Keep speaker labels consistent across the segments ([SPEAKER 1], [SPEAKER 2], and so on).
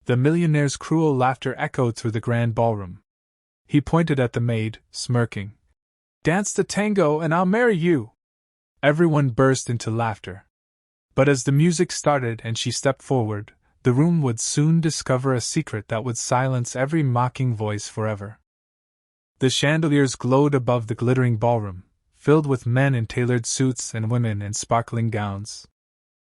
[SPEAKER 1] The millionaire's cruel laughter echoed through the grand ballroom. He pointed at the maid, smirking. "Dance the tango and I'll marry you!" Everyone burst into laughter. But as the music started and she stepped forward, the room would soon discover a secret that would silence every mocking voice forever. The chandeliers glowed above the glittering ballroom, filled with men in tailored suits and women in sparkling gowns.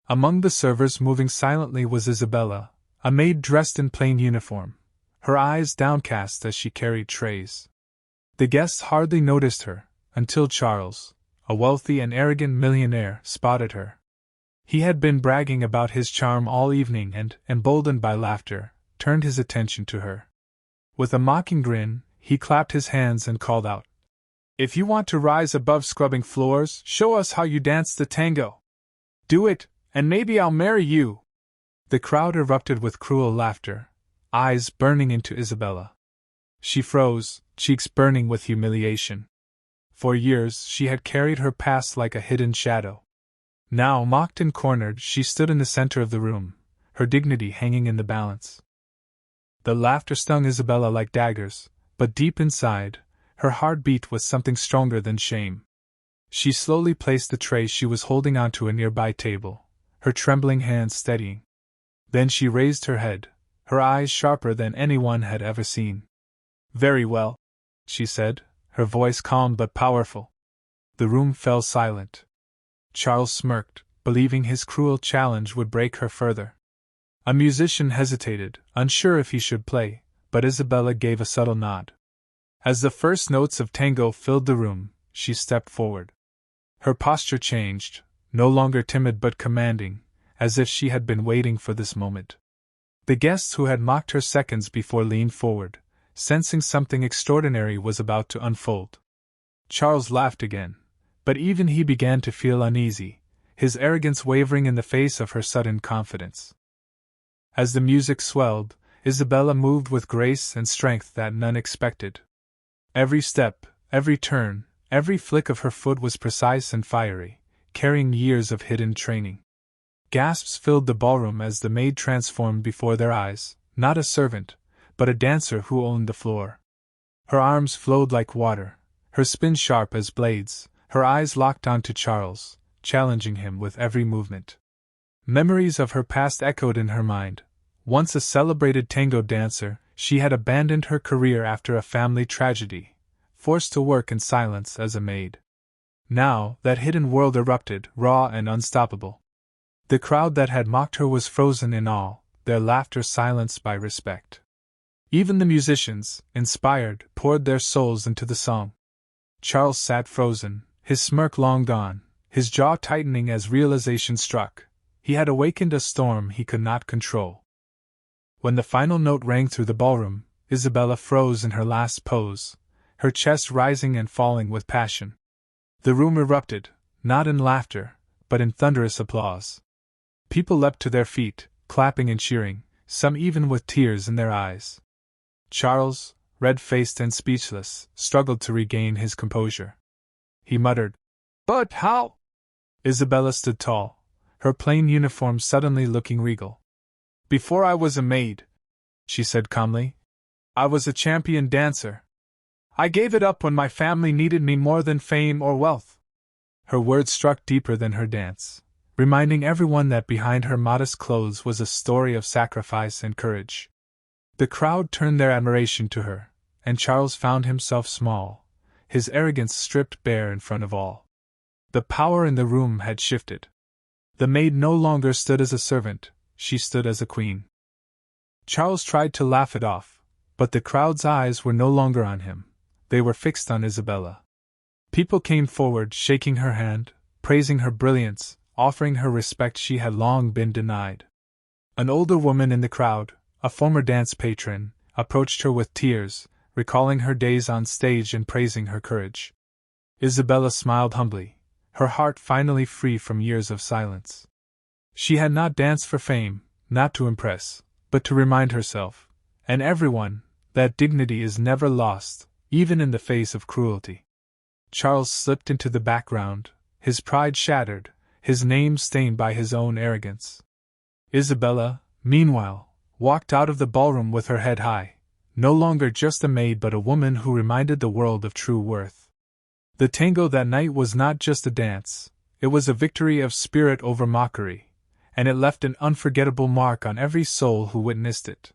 [SPEAKER 1] Among the servers moving silently was Isabella, a maid dressed in plain uniform, her eyes downcast as she carried trays. The guests hardly noticed her, until Charles, a wealthy and arrogant millionaire, spotted her. He had been bragging about his charm all evening and, emboldened by laughter, turned his attention to her. With a mocking grin, he clapped his hands and called out, "If you want to rise above scrubbing floors, show us how you dance the tango. Do it, and maybe I'll marry you." The crowd erupted with cruel laughter, eyes burning into Isabella. She froze, cheeks burning with humiliation. For years she had carried her past like a hidden shadow. Now, mocked and cornered, she stood in the center of the room, her dignity hanging in the balance. The laughter stung Isabella like daggers, but deep inside, her heart beat with something stronger than shame. She slowly placed the tray she was holding onto a nearby table, her trembling hands steadying. Then she raised her head, her eyes sharper than anyone had ever seen. "Very well," she said, her voice calm but powerful. The room fell silent. Charles smirked, believing his cruel challenge would break her further. A musician hesitated, unsure if he should play, but Isabella gave a subtle nod. As the first notes of tango filled the room, she stepped forward. Her posture changed, no longer timid but commanding, as if she had been waiting for this moment. The guests who had mocked her seconds before leaned forward, sensing something extraordinary was about to unfold. Charles laughed again, but even he began to feel uneasy, his arrogance wavering in the face of her sudden confidence. As the music swelled, Isabella moved with grace and strength that none expected. Every step, every turn, every flick of her foot was precise and fiery, carrying years of hidden training. Gasps filled the ballroom as the maid transformed before their eyes, not a servant, but a dancer who owned the floor. Her arms flowed like water, her spin sharp as blades, her eyes locked onto Charles, challenging him with every movement. Memories of her past echoed in her mind. Once a celebrated tango dancer, she had abandoned her career after a family tragedy, forced to work in silence as a maid. Now, that hidden world erupted, raw and unstoppable. The crowd that had mocked her was frozen in awe, their laughter silenced by respect. Even the musicians, inspired, poured their souls into the song. Charles sat frozen, his smirk long gone, his jaw tightening as realization struck. He had awakened a storm he could not control. When the final note rang through the ballroom, Isabella froze in her last pose, her chest rising and falling with passion. The room erupted, not in laughter, but in thunderous applause. People leapt to their feet, clapping and cheering, some even with tears in their eyes. Charles, red-faced and speechless, struggled to regain his composure. He muttered, "But how?" Isabella stood tall, her plain uniform suddenly looking regal. "Before I was a maid," she said calmly, "I was a champion dancer. I gave it up when my family needed me more than fame or wealth." Her words struck deeper than her dance, reminding everyone that behind her modest clothes was a story of sacrifice and courage. The crowd turned their admiration to her, and Charles found himself small, his arrogance stripped bare in front of all. The power in the room had shifted. The maid no longer stood as a servant, she stood as a queen. Charles tried to laugh it off, but the crowd's eyes were no longer on him, they were fixed on Isabella. People came forward, shaking her hand, praising her brilliance, offering her respect she had long been denied. An older woman in the crowd, a former dance patron, approached her with tears, recalling her days on stage and praising her courage. Isabella smiled humbly, her heart finally free from years of silence. She had not danced for fame, not to impress, but to remind herself, and everyone, that dignity is never lost, even in the face of cruelty. Charles slipped into the background, his pride shattered, his name stained by his own arrogance. Isabella, meanwhile, walked out of the ballroom with her head high, no longer just a maid but a woman who reminded the world of true worth. The tango that night was not just a dance, it was a victory of spirit over mockery, and it left an unforgettable mark on every soul who witnessed it.